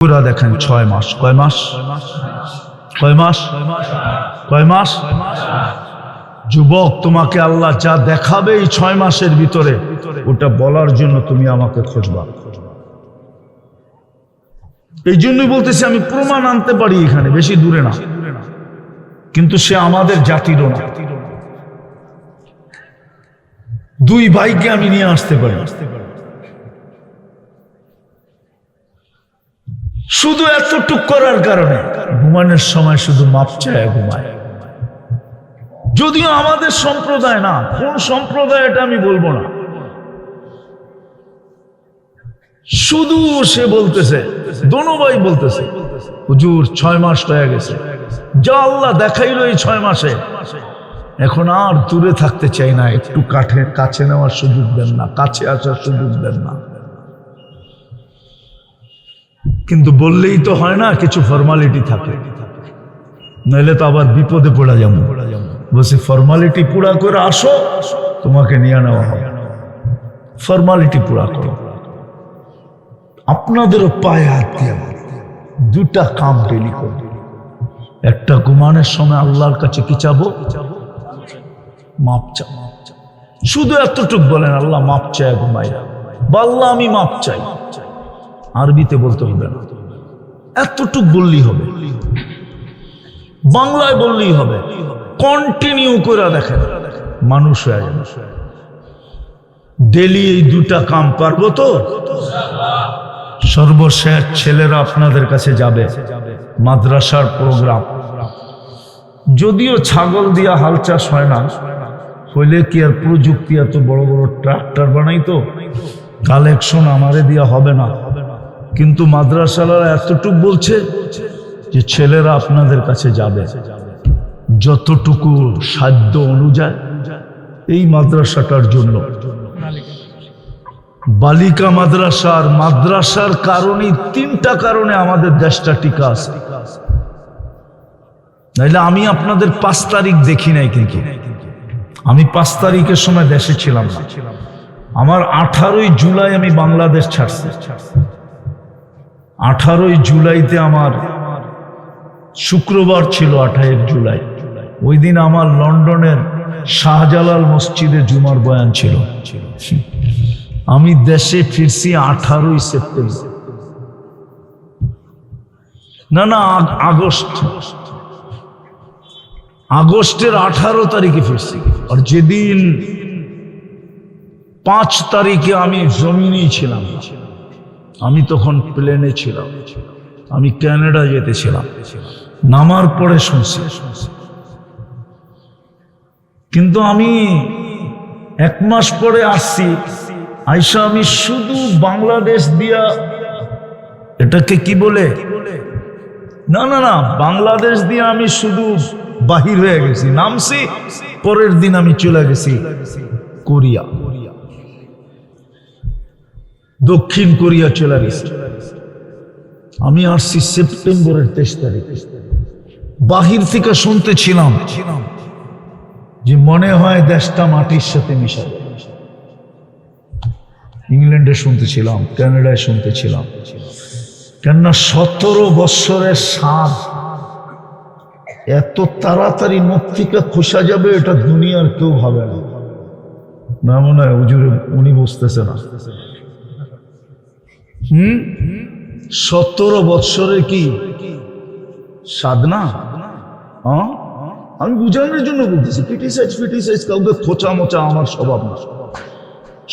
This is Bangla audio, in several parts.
পুরা দেখেন 6 মাস। কয় মাস? কয় মাস? কয় মাস? যুবক, তোমাকে আল্লাহ যা দেখাবে এই 6 মাসের ভিতরে, ওটা বলার জন্য তুমি আমাকে খুঁজবা। এই জন্যই বলতেছি, আমি প্রমাণ আনতে পারি এখানে, বেশি দূরে না, কিন্তু সে আমাদের জাতিরও না। 2 ভাইকে আমি নিয়ে আসতে পারি, শুধু এতটুক করার কারণে ঘুমানোর সময় শুধু মাপ চায় ঘুমায়। যদিও আমাদের সম্প্রদায় না, কোন সম্প্রদায় এটা আমি বলবো না, শুধু সে বলতেছে, দোনো ভাই বলতেছে, হুজুর 6 মাস হয়ে গেছে, যা আল্লাহ দেখাইলো এই 6 মাসে, এখন আর দূরে থাকতে চাই না, একটু কাছে নেওয়ার সুযোগ দেন না, কাছে আসার সুযোগ দেন না। কিন্তু বললেই তো হয় না, কিছু ফর্মালিটি থাকে, নইলে তো আবার বিপদে পড়া যাবো। বলছি ফর্মালিটি পুরা করে আসো, তোমাকে নিয়ে নেওয়া হবে। ফর্মালিটি পুরা করো। আপনাদেরও পায়ে হাত দিয়ে 2টা কাম ডেলি করবে। একটা, ঘুমানোর সময় আল্লাহর কাছে কি চাবো? মাপ চাও। শুধু এতটুক বলেন, আল্লাহ মাপ চাই ঘুমাইয়া, বা আল্লাহ আমি মাপ চাই। আরবিতে বলতে হবে না, এতটুক বললেই হবে, বাংলায় বললেই হবে। কন্টিনিউ করে দেখেন, মানুষ হয়ে যাবে। ডেলি এই 2টা কাম পারবো তো? সর্বশেষ ছেলেরা আপনাদের কাছে যাবে, মাদ্রাসার প্রোগ্রাম। যদিও ছাগল দিয়া হাল চাষ হয় না, হইলে কি আর প্রযুক্তি এত বড় বড় ট্রাক্টর বানাইতো? কালেকশন আমারে দিয়া হবে না। কিন্তু মাদ্রাসালারা এতটুকু বলছে যে ছেলেরা আপনাদের কাছে যাবে, যতটুকু সাধ্য অনুযায়ী এই মাদ্রাসাটার জন্য। বালিকা মাদ্রাসার মাদ্রাসার কারণে 3টা কারণে আমাদের দেশটা টিকা আছে। নাইলে আমি আপনাদের 5 তারিখ দেখি নাই, কিন্তু আমি 5 তারিখের সময় দেশে ছিলাম না। আমার 18ই জুলাই আমি বাংলাদেশ ছাড়ছি। 18ই জুলাইতে আমার শুক্রবার ছিল, 28 জুলাই। ওই দিন আমার লন্ডনের শাহজালাল মসজিদে জুমার বয়ান ছিল। আমি দেশে ফিরছি 18ই সেপ্টেম্বর, না আগস্টের 18 তারিখে ফিরছি। আর যেদিন 5 তারিখে আমি জমিনেই ছিলাম, আমি তখন প্লেনে ছিলাম, আমি কানাডা যেতেছিলাম। নামার পরে শুনছি, কিন্তু আমি 1 মাস পরে আসছি। আইসা আমি শুধু বাংলাদেশ দিয়া, এটাকে কি বলে, না বাংলাদেশ দিয়ে আমি শুধু বাহির হয়ে গেছি, নামছি। পরের দিন আমি চলে গেছি কোরিয়া, দক্ষিণ কোরিয়া চলে গেছি। আমি আসছি সেপ্টেম্বরের 23 তারিখ। বাহির থেকে শুনতেছিলাম যে মনে হয় দেশটা মাটির সাথে মিশা। ইংল্যান্ডে শুনতেছিলাম, কানাডায় শুনতেছিলাম, কেননা 17 বৎসরের সাধ এত তাড়াতাড়ি মুখ থেকে খোসা যাবে, এটা দুনিয়ার কেউ ভাবে না। না মনে হয় হুজুর উনি বুঝতেছে না। 17 বৎসরের কি সাধনা? আমি বুঝানোর জন্য বলতেছি, ক্রিটিসাইজ কাউকে খোঁচা মোচা আমার স্বভাব না।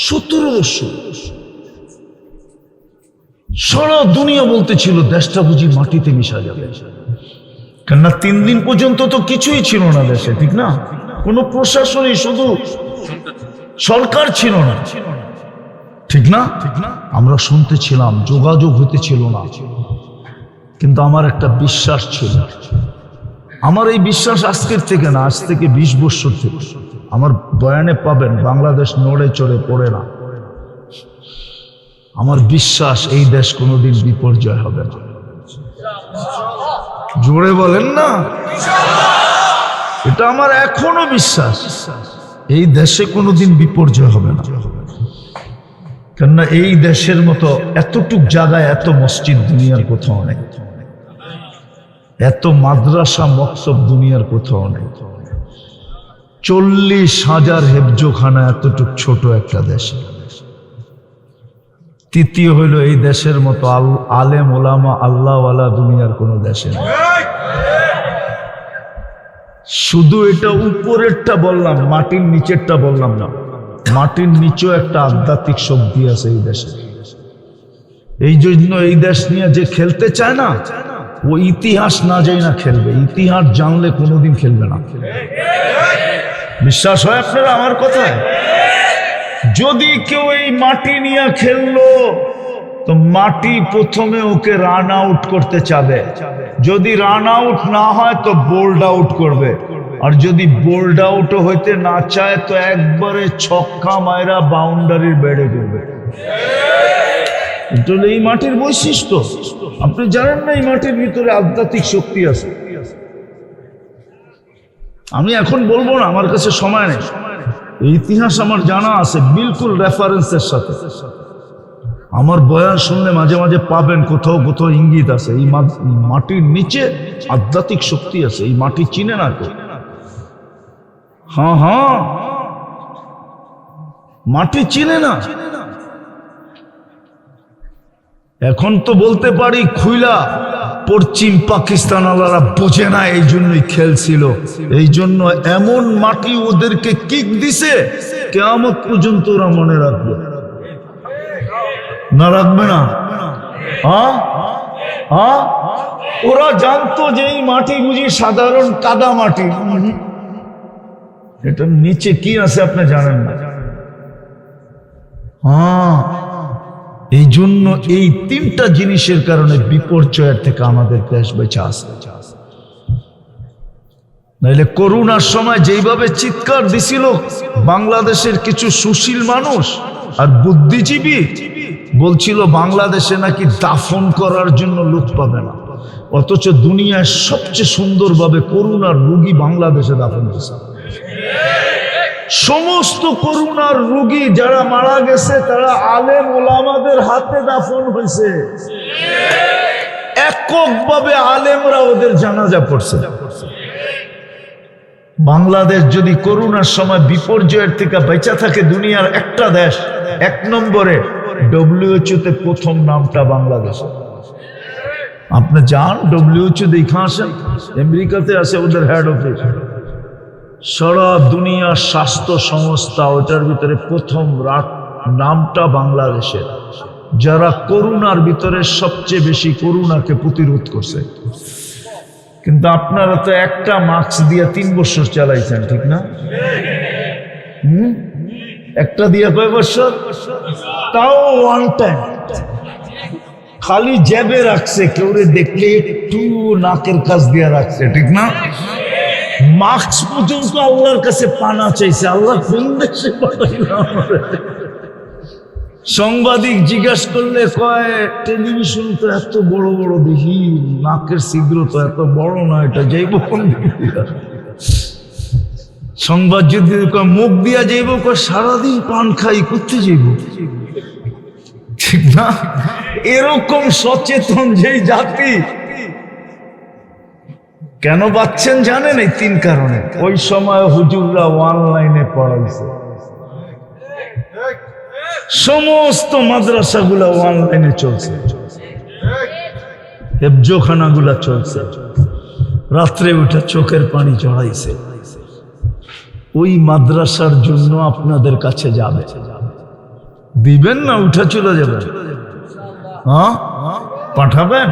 17 বৎসর সারা দুনিয়া বলতেছিল দেশটা বুঝি মাটিতে মিশা যাবে। কেননা 3 দিন পর্যন্ত তো কিছুই ছিল না দেশে, ঠিক না? কোনো প্রশাসনই, শুধু সরকার ছিল না, ঠিক না? আমরা শুনতেছিলাম, যোগাযোগ হইতেছিল না, কিন্তু আমার একটা বিশ্বাস ছিল। আমার এই বিশ্বাস আজকের থেকে না, আজ থেকে 20 বছর থেকে। আমার বয়ানে পাবেন বাংলাদেশ নড়ে চড়ে পড়ে না। আমার বিশ্বাস এই দেশ কোনোদিন বিপর্যয় হবে না। জোরে বলেন না, এটা আমার এখনো বিশ্বাস, এই দেশে কোনোদিন বিপর্যয় হবে না। কেননা এই দেশের মতো এতটুক জায়গায় এত মসজিদ দুনিয়ার কোথাও নেই, এত মাদ্রাসা মক্তব দুনিয়ার কোথাও নেই। 40,000 হেফজোখানা এতটুক ছোট একটা দেশে। তৃতীয় হইল এই দেশের মতো আলেম ওলামা আল্লাহওয়ালা দুনিয়ার কোন দেশে নেই। শুধু এটা উপরেরটা বললাম, মাটির নিচেরটা বললাম না। মাটির নিচেও একটা আধ্যাত্মিক শক্তি আছে এই দেশে। এই জন্য এই দেশ নিয়ে যে খেলতে চায় না, ও ইতিহাস না যাই না খেলবে, ইতিহাস জানলে কোনোদিন খেলবে না। বিশ্বাস হয় আপনারা আমার কথায়? যদি কেউ এই মাটি নিয়ে খেললো তো মাটি প্রথমে ওকে রান আউট করতে চাবে, যদি রান আউট না হয় তো বোল্ড আউট করবে, আর যদি বোল্ড আউট হইতে না চায় তো একবারে ছক্কা মায়েরা বাউন্ডারির বেড়ে করবে। এটা হলো এই মাটির বৈশিষ্ট্য। আপনি জানেন না এই মাটির ভিতরে আধ্যাত্মিক শক্তি আছে। আমি এখন বলবো না, আমার কাছে সময় নেই। ইতিহাস আমার জানা আছে বিলকুল রেফারেন্সের সাথে। আমার বয়ান শুনলে মাঝে মাঝে পাবেন কোথাও কোথাও ইঙ্গিত আছে। এই মাটির নিচে আধ্যাত্মিক শক্তি আছে। এই মাটি চিনে না তো। হ্যাঁ হ্যাঁ, মাটি চিনে না। এখন তো বলতে পারি খুইলা পশ্চিম পাকিস্তান ওরা বোঝে না, এই জন্যই খেলছিল। এই জন্য এমন মাটি ওদেরকে কিক দিছে, কিয়ামত পর্যন্ত ওরা মনে রাখবে না, রাখবে না? ওরা জানতো যে এই মাটি বুঝি সাধারণ কাদা মাটি, এটার নিচে কি আছে আপনি জানেন না। এই জন্য এই তিনটা জিনিসের কারণে বিপর্যয়ের থেকে আমাদের দেশ বেঁচে আসে। নাইলে করোনার সময় যেইভাবে চিৎকার দিছিল বাংলাদেশের কিছু সুশীল মানুষ আর বুদ্ধিজীবী, বলছিল বাংলাদেশে নাকি দাফন করার জন্য লোক পাবে না, অথচ দুনিয়ায় সবচেয়ে সুন্দরভাবে করোনার রোগী বাংলাদেশে দাফন হয়েছে। সমস্ত করোনার রোগী যারা মারা গেছে তারা আলেম ওলামাদের হাতে দাফন হয়েছে। এককভাবে আলেমরা ওদের জানাজা পড়ছে। বাংলাদেশ যদি করোনার সময় বিপর্যয়ের থেকে বেঁচে থাকে দুনিয়ার একটা দেশ, 1 নম্বরে WHO তে প্রথম নামটা বাংলাদেশ। আপনি যান WHO দেখে আসেন, আমেরিকাতে আছে ওদের হেড অফিস। সারা দুনিয়ার স্বাস্থ্য সংস্থা ওটার ভিতরে প্রথম নামটা বাংলাদেশের, যারা করোনার ভিতরে সবচেয়ে বেশি করোনাকে প্রতিরোধ করছে। কিন্তু আপনারা তো একটা মাস্ক দিয়ে 3 বছর চালাইছেন, ঠিক না? একটা দিয়ে কয় বছর? তাও ওয়ান টাইম, খালি জেবে রাখছে, কেউ দেখলে একটু নাকের কাছ দিয়ে রাখছে, ঠিক না? মাস্ক পর্যন্ত আল্লাহর কাছে পানা চাইছে। আল্লাহ কোন দেশে পাঠাইলাম? সাংবাদিক জিজ্ঞাসা করলে কয় টেলিভিশন তো এত বড় বড় দেখি, নাকের ছিদ্র তো এত বড় না, এটা যাইব কোন দিক দিয়া? সংবাদ যদি কয় মুখ দিয়া যাইব, কয় সারাদিন পান খাই, করতে যাইব, ঠিক না? এরকম সচেতন যেই জাতি, কেন বাচ্চেন জানেন? এই 3 কারণে। ওই সময় হুজুররা অনলাইনে পড়াইছে, সমস্ত মাদ্রাসাগুলা অনলাইনে চলছে, হেফজোখানাগুলা চলছে। রাত্রে উঠে চোখের পানি চড়াইছে। ওই মাদ্রাসার জন্য আপনাদের কাছে যাবে, দিবেন না? উঠে চলে যাবেন? হ্যাঁ, পাঠাবেন?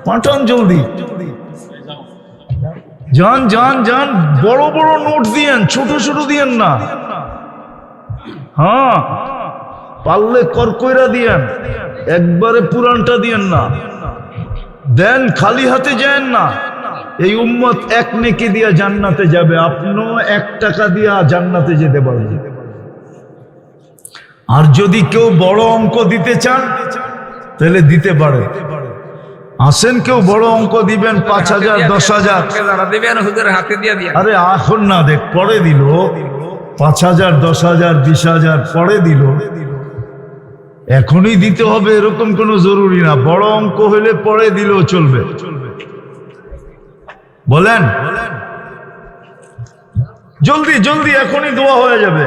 পাঠান জলদি, যান যান যান। বড় বড় নোট দিয়েন, ছোট ছোট দিয়েন না। হ্যাঁ, পারলে করকইরা দিয়েন, একবারে পুরানটা দিয়েন না। দেন, খালি হাতে যান না। এই উম্মত 1 নেকি দিয়া জান্নাতে যাবে, আপনিও 1 টাকা দিয়া জান্নাতে যেতে পারবেন। আর যদি কেউ বড় অঙ্ক দিতে চান তাহলে দিতে পারে। আসেন, কেউ বড় অঙ্ক দিবেন, 5,000 10,000 আরে এখন না, দেখ পরে দিল 5,000 10,000 20,000 পরে দিল। এখনই দিতে হবে এরকম কোনো জরুরি না, বড় অঙ্ক হলে পরে দিলেও চলবে। বলেন জলদি জলদি, এখনই দোয়া হয়ে যাবে।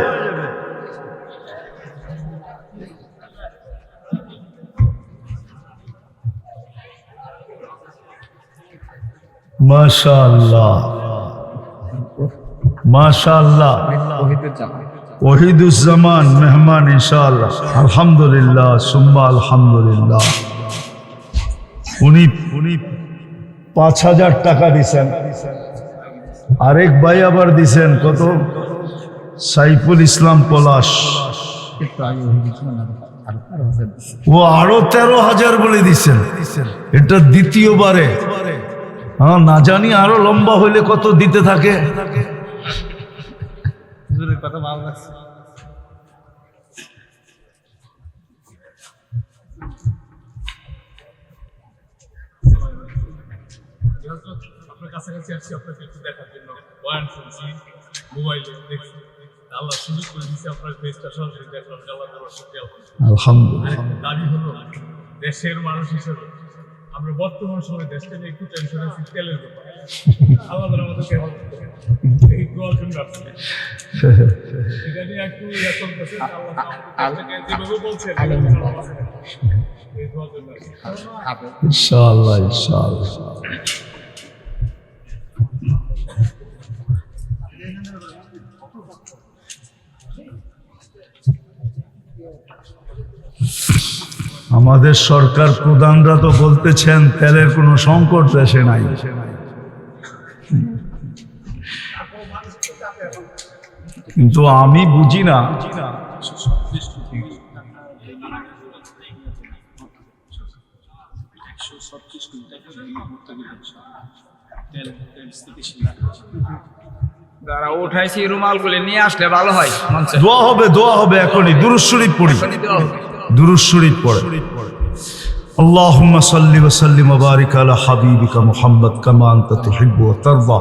মাশাআল্লাহ মাশাআল্লাহ। ওহিদুজ্জামান মেহমান ইনশাআল্লাহ। আলহামদুলিল্লাহ সুম্মা আলহামদুলিল্লাহ। উনি 5,000 টাকা দিছেন। আরেক ভাই আবার দিছেন কত? সাইফুল ইসলাম পলাশ, ও আরো 13,000 বলে দিছেন। এটা দ্বিতীয়বারে। হ্যাঁ, না জানি আরো লম্বা হইলে কত দিতে থাকে। কথা ভালো লাগছে। আপনার কাছাকাছি আসছি আপনাকে একটু দেখার জন্য, বয়ান শুনছি, মোবাইলে দেখছি, আল্লাহ সুযোগ করে দিচ্ছে আপনার ফেসটা সরাসরি দেখলাম। আলহামদুলিল্লাহ। দাবি হলো দেশের মানুষ হিসেবে আমরা বর্তমান সময় দেশটা নিয়ে একটু টেনশন আছি তেলের ব্যাপারে। আল্লাহ আমাদের কেমন এই দোয়ার জন্য এটা নিয়ে একটু এখন যেভাবে বলছেন এই দোয়ার জন্য ইনশাআল্লাহ ইনশাআল্লাহ। আমাদের সরকার প্রধানরা তো বলতেছেন তেলের কোনো সংকট দেশে নাই। কিন্তু আমি বুঝি না, যারা উঠাইছি রুমালগুলি নিয়ে আসলে ভালো হয়। দোয়া হবে, দোয়া হবে এখনই। দুরূদ শরীফ পড়ি, দুরূদ শরীফ পড়ে। اللهم صل وسلم وبارك على حبيبك محمد كما أنت تحب وترضى